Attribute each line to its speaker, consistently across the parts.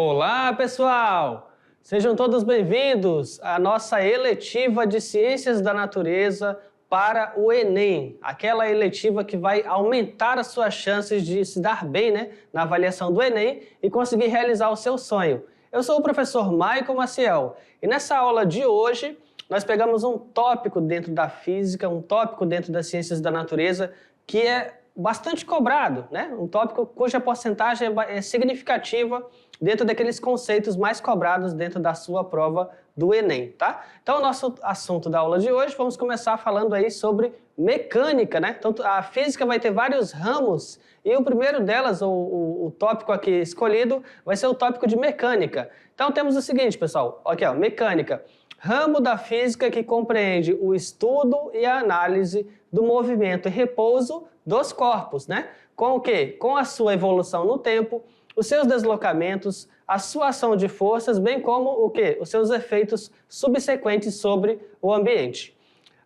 Speaker 1: Olá, pessoal! Sejam todos bem-vindos à nossa eletiva de Ciências da Natureza para o Enem, aquela eletiva que vai aumentar as suas chances de se dar bem, na avaliação do Enem e conseguir realizar o seu sonho. Eu sou o professor Maicon Maciel e nessa aula de hoje nós pegamos um tópico dentro da física, um tópico dentro das ciências da natureza que é bastante cobrado, um tópico cuja porcentagem é significativa dentro daqueles conceitos mais cobrados dentro da sua prova do Enem, tá? Então, o nosso assunto da aula de hoje, vamos começar falando aí sobre mecânica, Então, a física vai ter vários ramos e o primeiro delas, o tópico aqui escolhido, vai ser o tópico de mecânica. Então, temos o seguinte, pessoal, aqui, ó, mecânica. Ramo da física que compreende o estudo e a análise do movimento e repouso dos corpos, Com o quê? Com a sua evolução no tempo, os seus deslocamentos, a sua ação de forças, bem como o quê? Os seus efeitos subsequentes sobre o ambiente.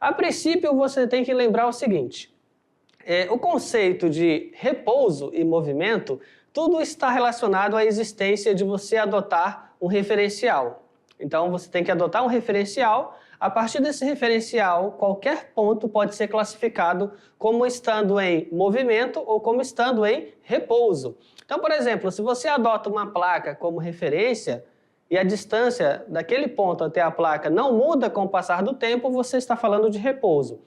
Speaker 1: A princípio, você tem que lembrar o seguinte, o conceito de repouso e movimento, tudo está relacionado à existência de você adotar um referencial. Então, você tem que adotar um referencial. A partir desse referencial, qualquer ponto pode ser classificado como estando em movimento ou como estando em repouso. Então, por exemplo, se você adota uma placa como referência e a distância daquele ponto até a placa não muda com o passar do tempo, você está falando de repouso.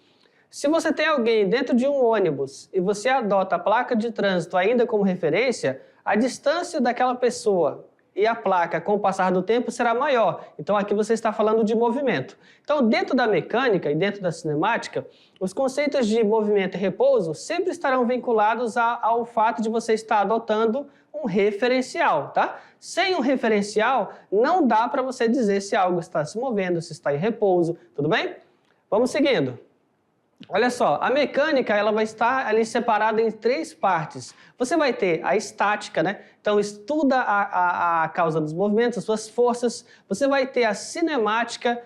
Speaker 1: Se você tem alguém dentro de um ônibus e você adota a placa de trânsito ainda como referência, a distância daquela pessoa e a placa, com o passar do tempo, será maior. Então, aqui você está falando de movimento. Então, dentro da mecânica e dentro da cinemática, os conceitos de movimento e repouso sempre estarão vinculados ao fato de você estar adotando um referencial, tá? Sem um referencial, não dá para você dizer se algo está se movendo, se está em repouso, tudo bem? Vamos seguindo. Olha só, a mecânica ela vai estar ali separada em três partes. Você vai ter a estática, Então estuda a causa dos movimentos, as suas forças. Você vai ter a cinemática,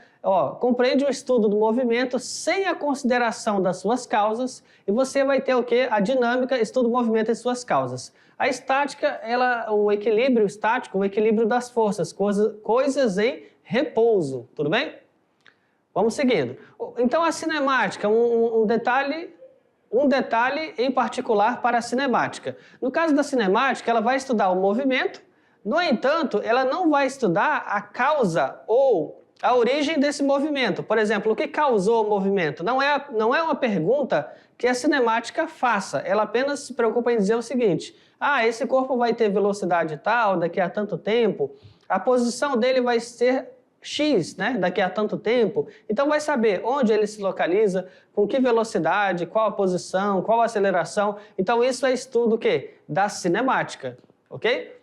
Speaker 1: compreende o estudo do movimento sem a consideração das suas causas. E você vai ter o quê? A dinâmica, estudo do movimento e suas causas. A estática, o equilíbrio estático, o equilíbrio das forças, coisas em repouso, tudo bem? Vamos seguindo. Então, a cinemática, um detalhe em particular para a cinemática. No caso da cinemática, ela vai estudar o movimento, no entanto, ela não vai estudar a causa ou a origem desse movimento. Por exemplo, o que causou o movimento? Não é uma pergunta que a cinemática faça, ela apenas se preocupa em dizer o seguinte, esse corpo vai ter velocidade tal daqui a tanto tempo, a posição dele vai ser X, daqui a tanto tempo, então vai saber onde ele se localiza, com que velocidade, qual a posição, qual a aceleração. Então isso é estudo o quê? Da cinemática, ok?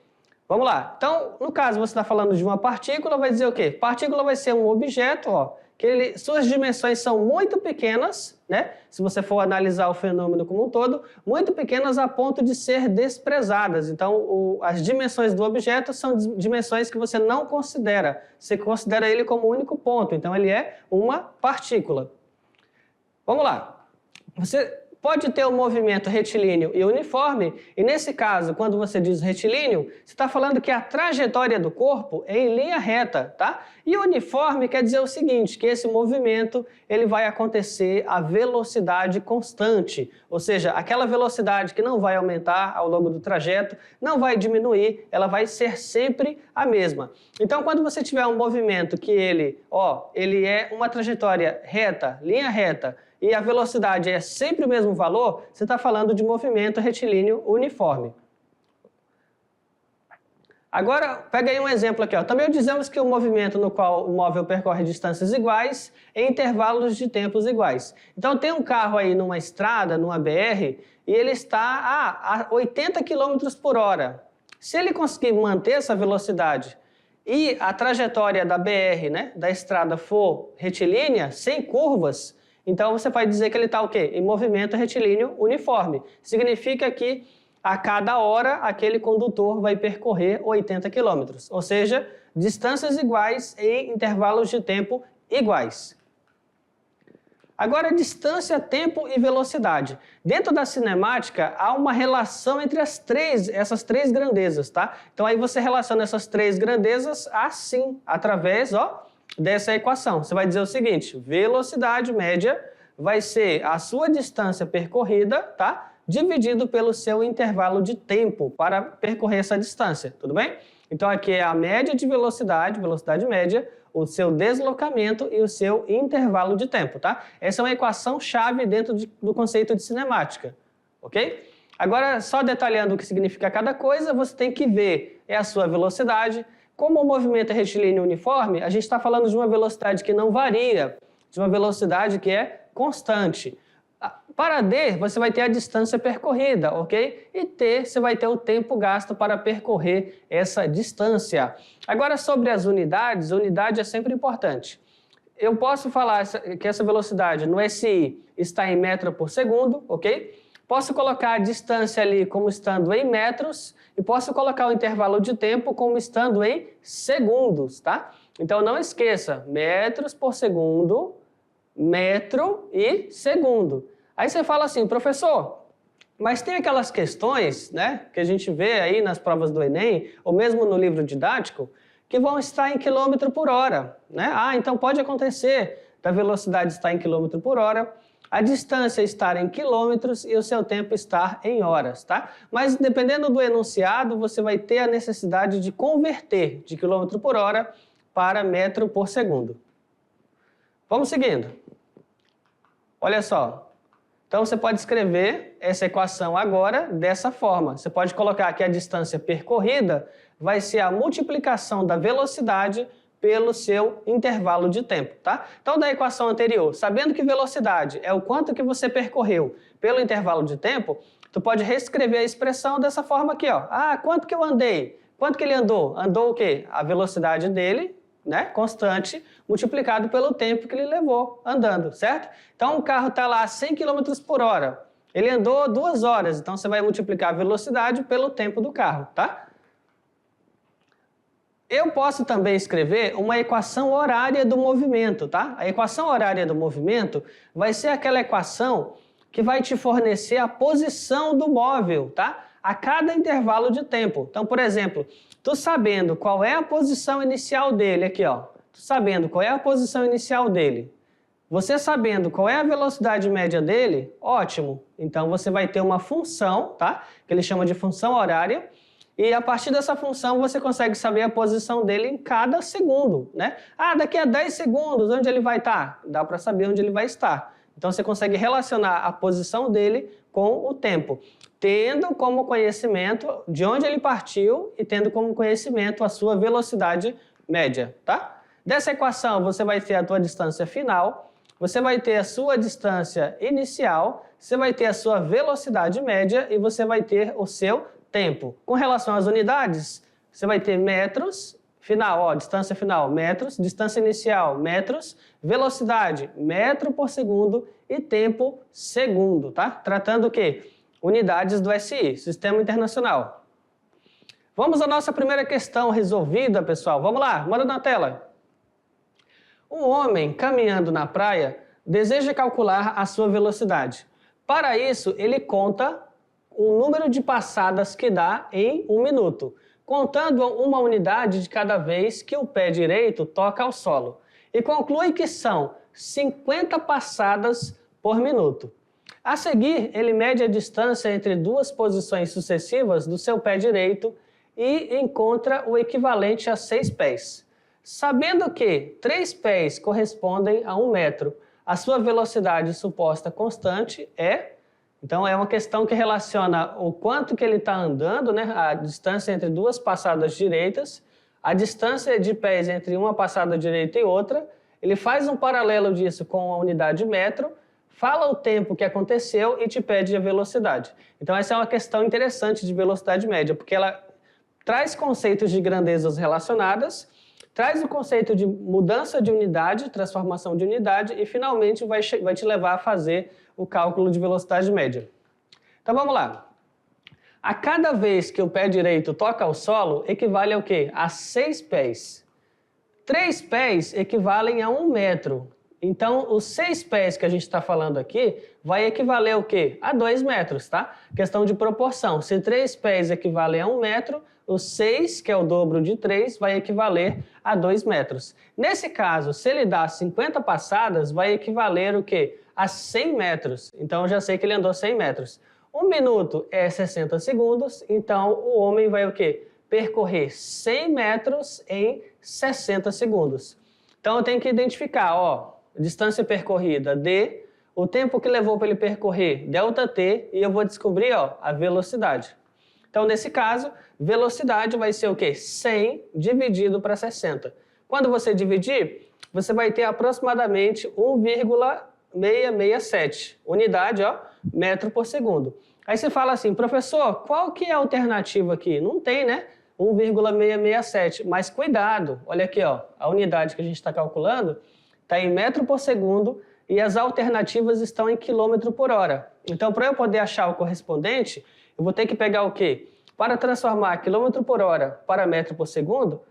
Speaker 1: Vamos lá. Então, no caso você está falando de uma partícula, vai dizer o quê? Partícula vai ser um objeto, que suas dimensões são muito pequenas, Se você for analisar o fenômeno como um todo, muito pequenas a ponto de ser desprezadas. Então, as dimensões do objeto são dimensões que você não considera. Você considera ele como um único ponto. Então, ele é uma partícula. Vamos lá. Você pode ter um movimento retilíneo e uniforme, e nesse caso, quando você diz retilíneo, você está falando que a trajetória do corpo é em linha reta, tá? E uniforme quer dizer o seguinte, que esse movimento ele vai acontecer a velocidade constante, ou seja, aquela velocidade que não vai aumentar ao longo do trajeto, não vai diminuir, ela vai ser sempre a mesma. Então, quando você tiver um movimento que ele é uma trajetória reta, linha reta, e a velocidade é sempre o mesmo valor, você está falando de movimento retilíneo uniforme. Agora, pega aí um exemplo aqui. Também dizemos que o movimento no qual o móvel percorre distâncias iguais em intervalos de tempos iguais. Então, tem um carro aí numa estrada, numa BR, e ele está a 80 km por hora. Se ele conseguir manter essa velocidade e a trajetória da BR, da estrada for retilínea, sem curvas, então, você pode dizer que ele está o quê? Em movimento retilíneo uniforme. Significa que a cada hora aquele condutor vai percorrer 80 km, ou seja, distâncias iguais em intervalos de tempo iguais. Agora, distância, tempo e velocidade. Dentro da cinemática, há uma relação entre essas três grandezas, tá? Então, aí você relaciona essas três grandezas assim, através, dessa equação. Você vai dizer o seguinte, velocidade média vai ser a sua distância percorrida, tá? Dividido pelo seu intervalo de tempo para percorrer essa distância, tudo bem? Então, aqui é a média de velocidade média, o seu deslocamento e o seu intervalo de tempo, tá? Essa é uma equação chave dentro do conceito de cinemática, ok? Agora, só detalhando o que significa cada coisa, você tem que ver a sua velocidade. Como o movimento é retilíneo uniforme, a gente está falando de uma velocidade que não varia, de uma velocidade que é constante. Para D, você vai ter a distância percorrida, ok? E T, você vai ter o tempo gasto para percorrer essa distância. Agora, sobre as unidades, unidade é sempre importante. Eu posso falar que essa velocidade no SI está em metro por segundo, ok? Posso colocar a distância ali como estando em metros e posso colocar o intervalo de tempo como estando em segundos, tá? Então, não esqueça, metros por segundo, metro e segundo. Aí você fala assim, professor, mas tem aquelas questões, né, que a gente vê aí nas provas do Enem, ou mesmo no livro didático, que vão estar em quilômetro por hora, né? Então pode acontecer da velocidade estar em quilômetro por hora, a distância estar em quilômetros e o seu tempo estar em horas, tá? Mas dependendo do enunciado, você vai ter a necessidade de converter de quilômetro por hora para metro por segundo. Vamos seguindo. Olha só. Então, você pode escrever essa equação agora dessa forma. Você pode colocar que a distância percorrida vai ser a multiplicação da velocidade pelo seu intervalo de tempo, tá? Então, da equação anterior, sabendo que velocidade é o quanto que você percorreu pelo intervalo de tempo, tu pode reescrever a expressão dessa forma aqui, ó. Quanto que eu andei? Quanto que ele andou? Andou o quê? A velocidade dele, né, constante, multiplicado pelo tempo que ele levou andando, certo? Então, o carro está lá a 100 km por hora. Ele andou 2 horas, então você vai multiplicar a velocidade pelo tempo do carro, tá? Eu posso também escrever uma equação horária do movimento, tá? A equação horária do movimento vai ser aquela equação que vai te fornecer a posição do móvel, tá? A cada intervalo de tempo. Então, por exemplo, tu sabendo qual é a posição inicial dele, aqui ó, tu sabendo qual é a posição inicial dele, você sabendo qual é a velocidade média dele, ótimo. Então, você vai ter uma função, tá? Que ele chama de função horária, e a partir dessa função você consegue saber a posição dele em cada segundo, né? Daqui a 10 segundos, onde ele vai estar? Dá para saber onde ele vai estar. Então, você consegue relacionar a posição dele com o tempo, tendo como conhecimento de onde ele partiu e tendo como conhecimento a sua velocidade média, tá? Dessa equação, você vai ter a tua distância final, você vai ter a sua distância inicial, você vai ter a sua velocidade média e você vai ter o seu tempo. Com relação às unidades, você vai ter metros, final, distância final, metros, distância inicial, metros, velocidade, metro por segundo e tempo, segundo, tá? Tratando o quê? Unidades do SI, Sistema Internacional. Vamos à nossa primeira questão resolvida, pessoal. Vamos lá, manda na tela. Um homem caminhando na praia deseja calcular a sua velocidade. Para isso, ele conta o número de passadas que dá em 1 minuto, contando uma unidade de cada vez que o pé direito toca ao solo, e conclui que são 50 passadas por minuto. A seguir, ele mede a distância entre duas posições sucessivas do seu pé direito e encontra o equivalente a 6 pés. Sabendo que 3 pés correspondem a 1 metro, a sua velocidade suposta constante é... Então, é uma questão que relaciona o quanto que ele está andando, né? A distância entre duas passadas direitas, a distância de pés entre uma passada direita e outra, ele faz um paralelo disso com a unidade metro, fala o tempo que aconteceu e te pede a velocidade. Então, essa é uma questão interessante de velocidade média, porque ela traz conceitos de grandezas relacionadas, traz o conceito de mudança de unidade, transformação de unidade e, finalmente, vai te levar a fazer o cálculo de velocidade média. Então, vamos lá. A cada vez que o pé direito toca ao solo, equivale a o quê? A 6 pés. 3 pés equivalem a 1 metro. Então, os 6 pés que a gente está falando aqui vai equivaler o quê? A 2 metros, tá? Questão de proporção. Se 3 pés equivalem a 1 metro, os 6, que é o dobro de 3, vai equivaler a 2 metros. Nesse caso, se ele dá 50 passadas, vai equivaler o quê? A 100 metros. Então, eu já sei que ele andou 100 metros. 1 minuto é 60 segundos, então o homem vai o quê? Percorrer 100 metros em 60 segundos. Então, eu tenho que identificar, ó, distância percorrida, D, o tempo que levou para ele percorrer, ΔT, e eu vou descobrir, ó, a velocidade. Então, nesse caso, velocidade vai ser o quê? 100 dividido para 60. Quando você dividir, você vai ter aproximadamente 1,667 unidade, ó, metro por segundo. Aí você fala assim, professor, qual que é a alternativa aqui? Não tem, né? 1,667, mas cuidado, olha aqui, ó, a unidade que a gente está calculando está em metro por segundo e as alternativas estão em quilômetro por hora. Então, para eu poder achar o correspondente, eu vou ter que pegar o quê? Para transformar quilômetro por hora para metro por segundo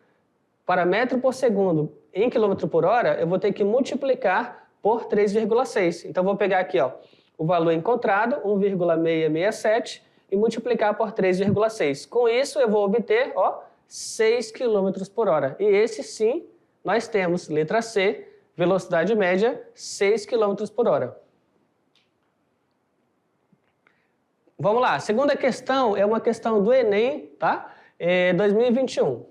Speaker 1: em quilômetro por hora, eu vou ter que multiplicar por 3,6. Então, vou pegar aqui, ó, o valor encontrado, 1,667, e multiplicar por 3,6. Com isso, eu vou obter, ó, 6 km por hora. E esse, sim, nós temos, letra C, velocidade média, 6 km por hora. Vamos lá, a segunda questão é uma questão do Enem, tá? 2021.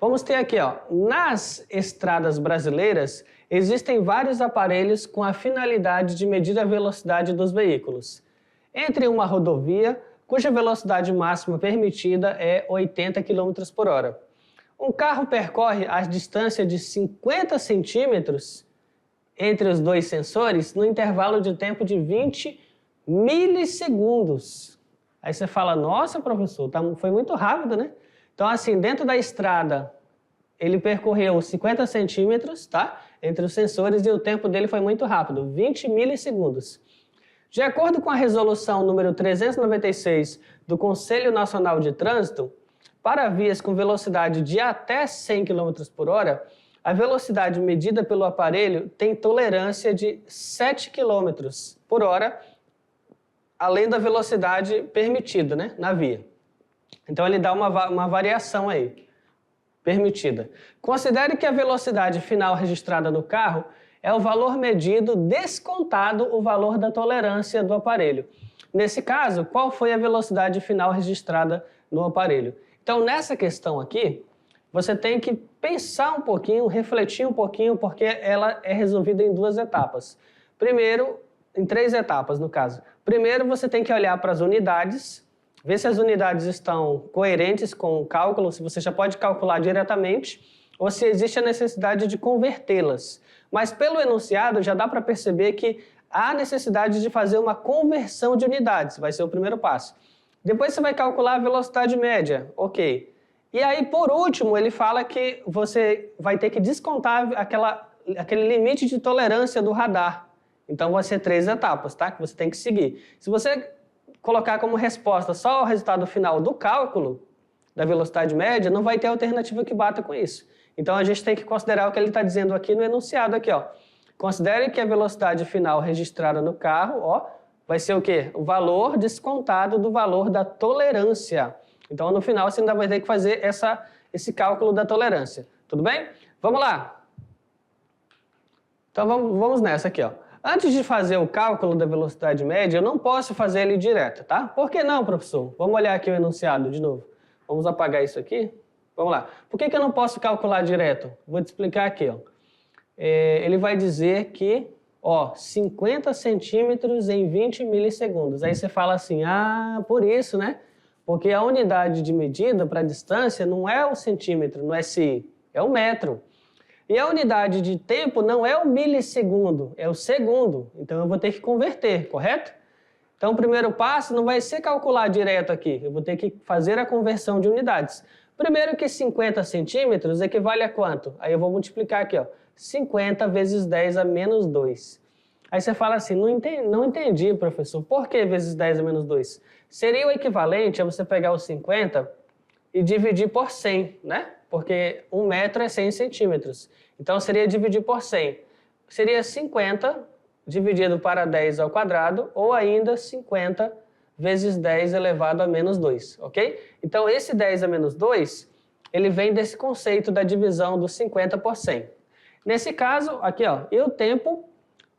Speaker 1: Vamos ter aqui, ó, nas estradas brasileiras, existem vários aparelhos com a finalidade de medir a velocidade dos veículos. Entre uma rodovia, cuja velocidade máxima permitida é 80 km por hora. Um carro percorre a distância de 50 centímetros entre os dois sensores no intervalo de tempo de 20 milissegundos. Aí você fala, nossa, professor, foi muito rápido, né? Então, assim, dentro da estrada, ele percorreu 50 centímetros, tá? Entre os sensores, e o tempo dele foi muito rápido, 20 milissegundos. De acordo com a resolução número 396 do Conselho Nacional de Trânsito, para vias com velocidade de até 100 km por hora, a velocidade medida pelo aparelho tem tolerância de 7 km por hora, além da velocidade permitida, né, na via. Então, ele dá uma variação aí, permitida. Considere que a velocidade final registrada no carro é o valor medido descontado o valor da tolerância do aparelho. Nesse caso, qual foi a velocidade final registrada no aparelho? Então, nessa questão aqui, você tem que pensar um pouquinho, refletir um pouquinho, porque ela é resolvida em 2 etapas. Primeiro, em 3 etapas, no caso. Primeiro, você tem que olhar para as unidades, ver se as unidades estão coerentes com o cálculo, se você já pode calcular diretamente, ou se existe a necessidade de convertê-las. Mas pelo enunciado já dá para perceber que há necessidade de fazer uma conversão de unidades, vai ser o primeiro passo. Depois você vai calcular a velocidade média, ok. E aí, por último, ele fala que você vai ter que descontar aquele limite de tolerância do radar. Então, vai ser 3 etapas, tá? Que você tem que seguir. Se você colocar como resposta só o resultado final do cálculo da velocidade média, não vai ter alternativa que bata com isso. Então, a gente tem que considerar o que ele está dizendo aqui no enunciado aqui, ó. Considere que a velocidade final registrada no carro, ó, vai ser o quê? O valor descontado do valor da tolerância. Então, no final, você ainda vai ter que fazer esse cálculo da tolerância. Tudo bem? Vamos lá. Então, vamos nessa aqui, ó. Antes de fazer o cálculo da velocidade média, eu não posso fazer ele direto, tá? Por que não, professor? Vamos olhar aqui o enunciado de novo. Vamos apagar isso aqui. Vamos lá. Por que eu não posso calcular direto? Vou te explicar aqui, ó. Ele vai dizer que, ó, 50 centímetros em 20 milissegundos. Aí você fala assim, por isso, né? Porque a unidade de medida para a distância não é o centímetro, não é SI, é o metro. E a unidade de tempo não é o milissegundo, é o segundo. Então, eu vou ter que converter, correto? Então, o primeiro passo não vai ser calcular direto aqui. Eu vou ter que fazer a conversão de unidades. Primeiro que 50 centímetros equivale a quanto? Aí eu vou multiplicar aqui, ó. 50 vezes 10 a menos 2. Aí você fala assim, não entendi, professor. Por que vezes 10 a menos 2? Seria o equivalente a você pegar os 50 e dividir por 100, né? Porque 1 metro é 100 centímetros. Então, seria dividir por 100. seria 50 dividido para 10 ao quadrado, ou ainda 50 vezes 10 elevado a menos 2, ok? Então, esse 10 a menos 2, ele vem desse conceito da divisão dos 50 por 100. Nesse caso, aqui, ó, e o tempo,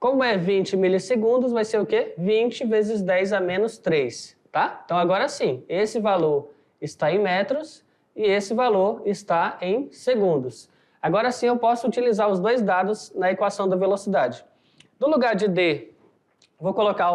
Speaker 1: como é 20 milissegundos, vai ser o quê? 20 vezes 10 a menos 3, tá? Então, agora sim, esse valor está em metros e esse valor está em segundos. Agora sim, eu posso utilizar os dois dados na equação da velocidade. No lugar de D, vou colocar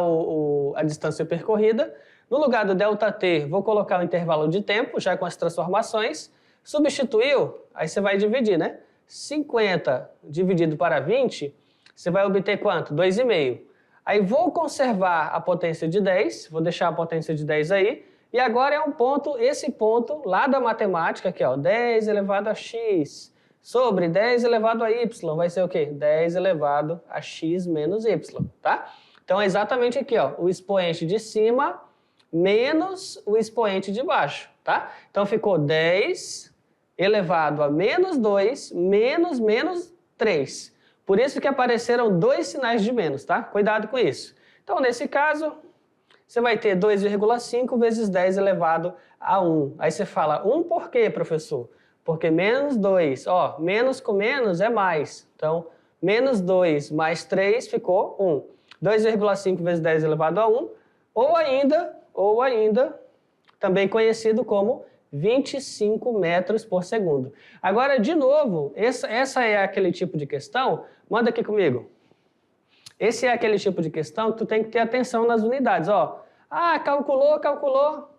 Speaker 1: a distância percorrida. No lugar do ΔT, vou colocar o intervalo de tempo, já com as transformações. Substituiu, aí você vai dividir, né? 50 dividido para 20, você vai obter quanto? 2,5. Aí vou conservar a potência de 10, vou deixar a potência de 10 aí. E agora é um ponto, esse ponto lá da matemática, aqui, ó, 10 elevado a x sobre 10 elevado a y, vai ser o quê? 10 elevado a x menos y, tá? Então é exatamente aqui, ó, o expoente de cima menos o expoente de baixo, tá? Então ficou 10 elevado a menos 2 menos 3. Por isso que apareceram dois sinais de menos, tá? Cuidado com isso. Então, nesse caso, você vai ter 2,5 vezes 10 elevado a 1. Aí você fala, 1 por quê, professor? Porque menos 2, ó, menos com menos é mais. Então, menos 2 mais 3 ficou 1. 2,5 vezes 10 elevado a 1, ou ainda, também conhecido como 25 metros por segundo. Agora, de novo, essa é aquele tipo de questão, manda aqui comigo. Esse é aquele tipo de questão que tu tem que ter atenção nas unidades, ó. Ah, calculou.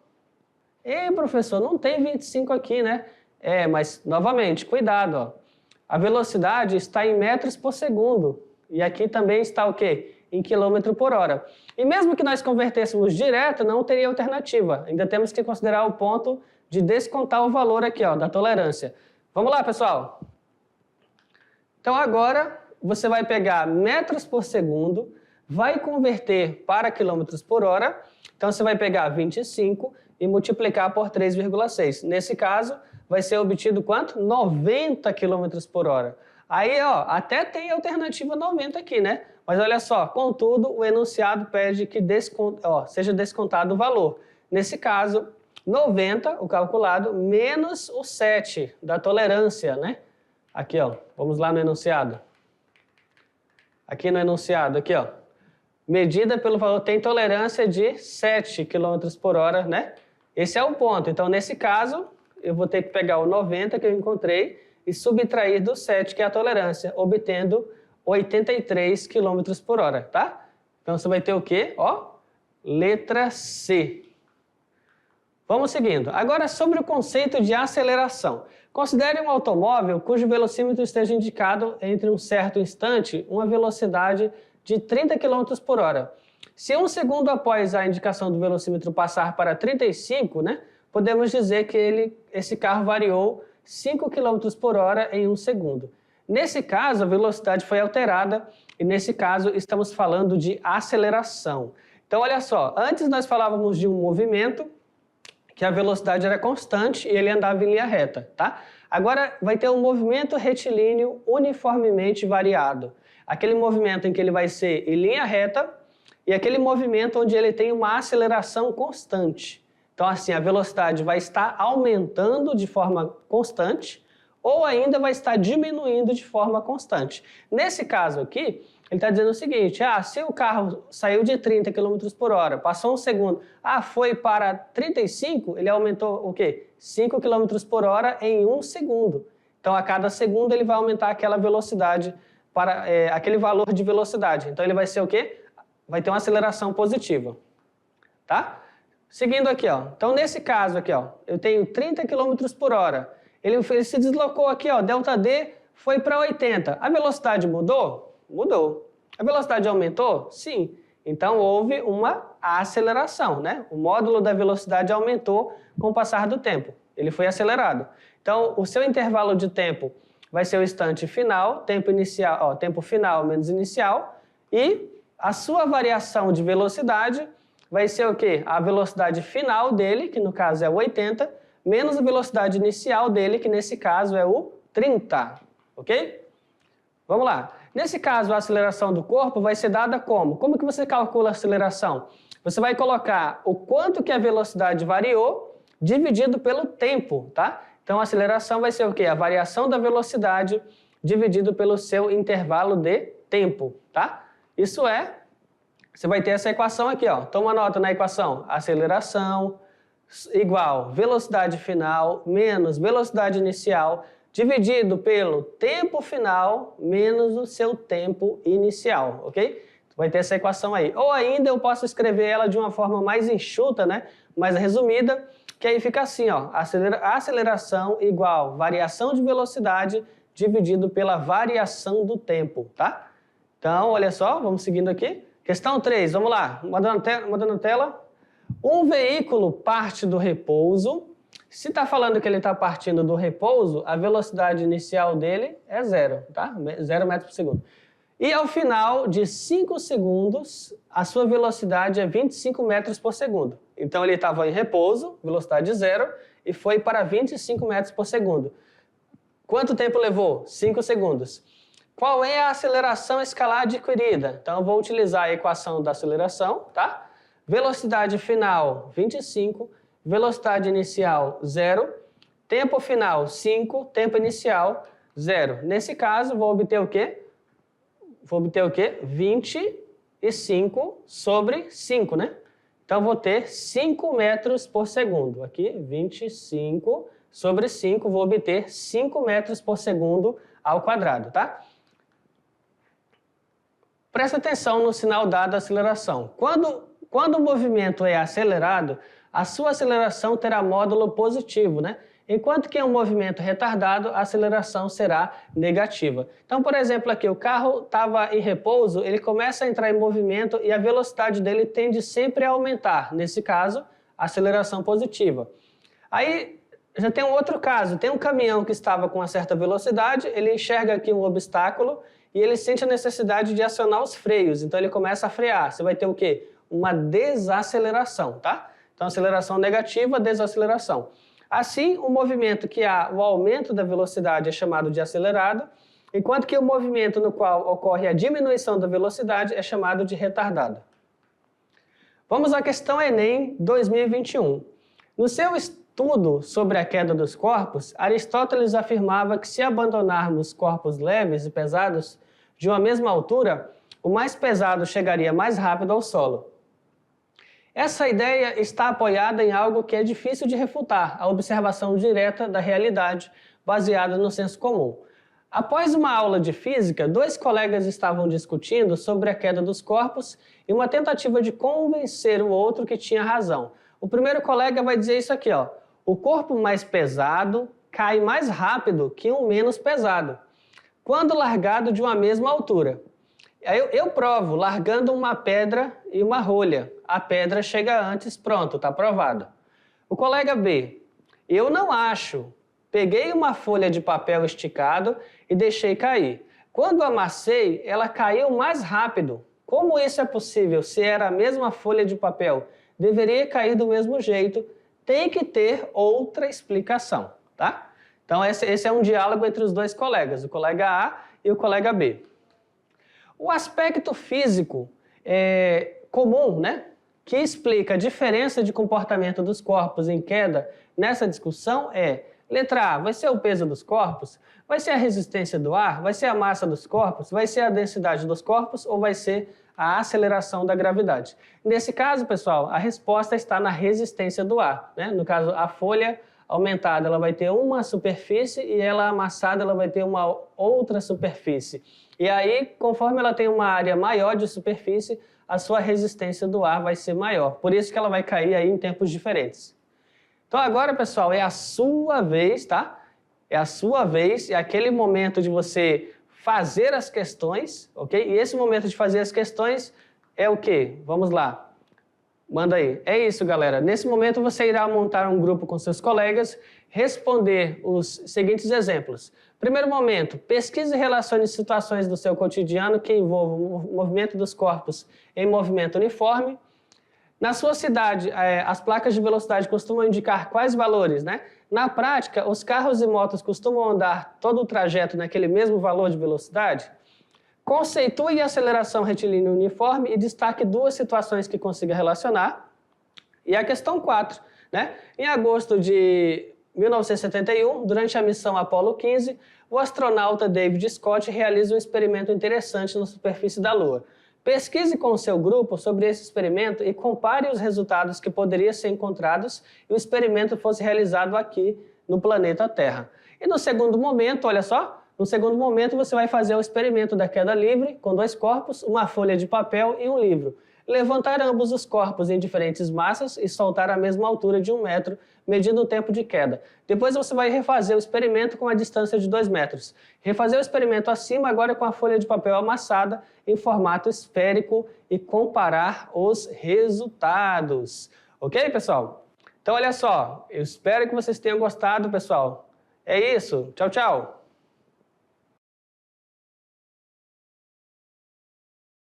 Speaker 1: Ei, professor, não tem 25 aqui, né? É, mas, novamente, cuidado, ó. A velocidade está em metros por segundo. E aqui também está o quê? Em quilômetro por hora. E mesmo que nós convertêssemos direto, não teria alternativa. Ainda temos que considerar o ponto de descontar o valor aqui, ó, da tolerância. Vamos lá, pessoal? Então, agora, você vai pegar metros por segundo, vai converter para quilômetros por hora. Então, você vai pegar 25 e multiplicar por 3,6. Nesse caso, vai ser obtido quanto? 90 km por hora. Aí, ó, até tem a alternativa 90 aqui, né? Mas olha só, contudo, o enunciado pede que seja descontado o valor. Nesse caso, 90, o calculado, menos o 7 da tolerância, né? Aqui, ó, vamos lá no enunciado. Aqui no enunciado, aqui, ó. Medida pelo valor, tem tolerância de 7 km por hora, né? Esse é o ponto. Então, nesse caso, eu vou ter que pegar o 90 que eu encontrei e subtrair do 7, que é a tolerância, obtendo 83 km por hora, tá? Então, você vai ter o quê? Ó, letra C. Vamos seguindo. Agora, sobre o conceito de aceleração. Considere um automóvel cujo velocímetro esteja indicado entre um certo instante uma velocidade de 30 km por hora. Se um segundo após a indicação do velocímetro passar para 35, né, podemos dizer que esse carro variou 5 km por hora em um segundo. Nesse caso, a velocidade foi alterada e, nesse caso, estamos falando de aceleração. Então, olha só, antes nós falávamos de um movimento que a velocidade era constante e ele andava em linha reta, tá? Agora vai ter um movimento retilíneo uniformemente variado. Aquele movimento em que ele vai ser em linha reta e aquele movimento onde ele tem uma aceleração constante. Então, assim, a velocidade vai estar aumentando de forma constante ou ainda vai estar diminuindo de forma constante. Nesse caso aqui, ele está dizendo o seguinte, se o carro saiu de 30 km por hora, passou um segundo, foi para 35, ele aumentou o quê? 5 km por hora em um segundo. Então, a cada segundo ele vai aumentar aquela velocidade, para aquele valor de velocidade. Então, ele vai ser o quê? Vai ter uma aceleração positiva, tá? Seguindo aqui, ó. Então, nesse caso aqui, ó, eu tenho 30 km por hora. Ele se deslocou aqui, ó, ΔD foi para 80. A velocidade mudou? Mudou. A velocidade aumentou? Sim. Então, houve uma aceleração, né? O módulo da velocidade aumentou com o passar do tempo. Ele foi acelerado. Então, o seu intervalo de tempo vai ser o instante final, tempo inicial, ó, tempo final menos inicial, e a sua variação de velocidade vai ser o quê? A velocidade final dele, que no caso é o 80, menos a velocidade inicial dele, que nesse caso é o 30, ok? Vamos lá. Nesse caso, a aceleração do corpo vai ser dada como? Como que você calcula a aceleração? Você vai colocar o quanto que a velocidade variou dividido pelo tempo, tá? Então, a aceleração vai ser o quê? A variação da velocidade dividido pelo seu intervalo de tempo, tá? Isso é, você vai ter essa equação aqui, ó. Toma nota na equação. Aceleração igual velocidade final menos velocidade inicial dividido pelo tempo final menos o seu tempo inicial, ok? Vai ter essa equação aí. Ou ainda eu posso escrever ela de uma forma mais enxuta, né? Mais resumida, que aí fica assim, ó. Aceleração igual variação de velocidade dividido pela variação do tempo, tá? Então, olha só, vamos seguindo aqui. Questão 3, vamos lá. Mudando a tela. Um veículo parte do repouso. Se está falando que ele está partindo do repouso, a velocidade inicial dele é 0, tá? 0 metros por segundo. E ao final de 5 segundos, a sua velocidade é 25 metros por segundo. Então ele estava em repouso, velocidade 0, e foi para 25 metros por segundo. Quanto tempo levou? 5 segundos. Qual é a aceleração escalar adquirida? Então eu vou utilizar a equação da aceleração, tá? Velocidade final, 25. Velocidade inicial, 0. Tempo final, 5. Tempo inicial, 0. Nesse caso, vou obter o quê? Vou obter o quê? 25 sobre 5, né? Então, vou ter 5 metros por segundo. Aqui, 25 sobre 5, vou obter 5 metros por segundo ao quadrado, tá? Presta atenção no sinal dado da aceleração. Quando o movimento é acelerado, a sua aceleração terá módulo positivo, né? Enquanto que em um movimento retardado, a aceleração será negativa. Então, por exemplo, aqui o carro estava em repouso, ele começa a entrar em movimento e a velocidade dele tende sempre a aumentar. Nesse caso, a aceleração positiva. Aí, já tem um outro caso. Tem um caminhão que estava com uma certa velocidade, ele enxerga aqui um obstáculo e ele sente a necessidade de acionar os freios. Então, ele começa a frear. Você vai ter o quê? Uma desaceleração, tá? Então, aceleração negativa, desaceleração. Assim, o movimento que há o aumento da velocidade é chamado de acelerado, enquanto que o movimento no qual ocorre a diminuição da velocidade é chamado de retardado. Vamos à questão Enem 2021. No seu estudo sobre a queda dos corpos, Aristóteles afirmava que se abandonarmos corpos leves e pesados de uma mesma altura, o mais pesado chegaria mais rápido ao solo. Essa ideia está apoiada em algo que é difícil de refutar, a observação direta da realidade, baseada no senso comum. Após uma aula de física, 2 colegas estavam discutindo sobre a queda dos corpos e uma tentativa de convencer o outro que tinha razão. O primeiro colega vai dizer isso aqui, ó. O corpo mais pesado cai mais rápido que um menos pesado, quando largado de uma mesma altura. Eu provo, largando uma pedra e uma rolha. A pedra chega antes, pronto, está provado. O colega B, eu não acho. Peguei uma folha de papel esticado e deixei cair. Quando amassei, ela caiu mais rápido. Como isso é possível se era a mesma folha de papel? Deveria cair do mesmo jeito. Tem que ter outra explicação, tá? Então esse é um diálogo entre os 2 colegas, o colega A e o colega B. O aspecto físico comum, né, que explica a diferença de comportamento dos corpos em queda nessa discussão é: letra A, vai ser o peso dos corpos? Vai ser a resistência do ar? Vai ser a massa dos corpos? Vai ser a densidade dos corpos? Ou vai ser a aceleração da gravidade? Nesse caso, pessoal, a resposta está na resistência do ar, né? No caso, a folha aumentada ela vai ter uma superfície e ela amassada ela vai ter uma outra superfície. E aí, conforme ela tem uma área maior de superfície, a sua resistência do ar vai ser maior. Por isso que ela vai cair aí em tempos diferentes. Então agora, pessoal, é a sua vez, tá? É a sua vez, é aquele momento de você fazer as questões, ok? E esse momento de fazer as questões é o quê? Vamos lá. Manda aí. É isso, galera. Nesse momento você irá montar um grupo com seus colegas, responder os seguintes exemplos. Primeiro momento, pesquise e relacione situações do seu cotidiano que envolvam o movimento dos corpos em movimento uniforme. Na sua cidade, as placas de velocidade costumam indicar quais valores, né? Na prática, os carros e motos costumam andar todo o trajeto naquele mesmo valor de velocidade? Conceitue a aceleração retilínea uniforme e destaque duas situações que consiga relacionar. E a questão 4, né? Em agosto de 1971, durante a missão Apollo 15, o astronauta David Scott realiza um experimento interessante na superfície da Lua. Pesquise com o seu grupo sobre esse experimento e compare os resultados que poderiam ser encontrados e o experimento fosse realizado aqui no planeta Terra. E no segundo momento, olha só, no segundo momento você vai fazer o experimento da queda livre com 2 corpos, uma folha de papel e um livro. Levantar ambos os corpos em diferentes massas e soltar à mesma altura de 1 metro, medindo o tempo de queda. Depois você vai refazer o experimento com a distância de 2 metros. Refazer o experimento acima agora com a folha de papel amassada em formato esférico e comparar os resultados. Ok, pessoal? Então, olha só, eu espero que vocês tenham gostado, pessoal. É isso. Tchau, tchau.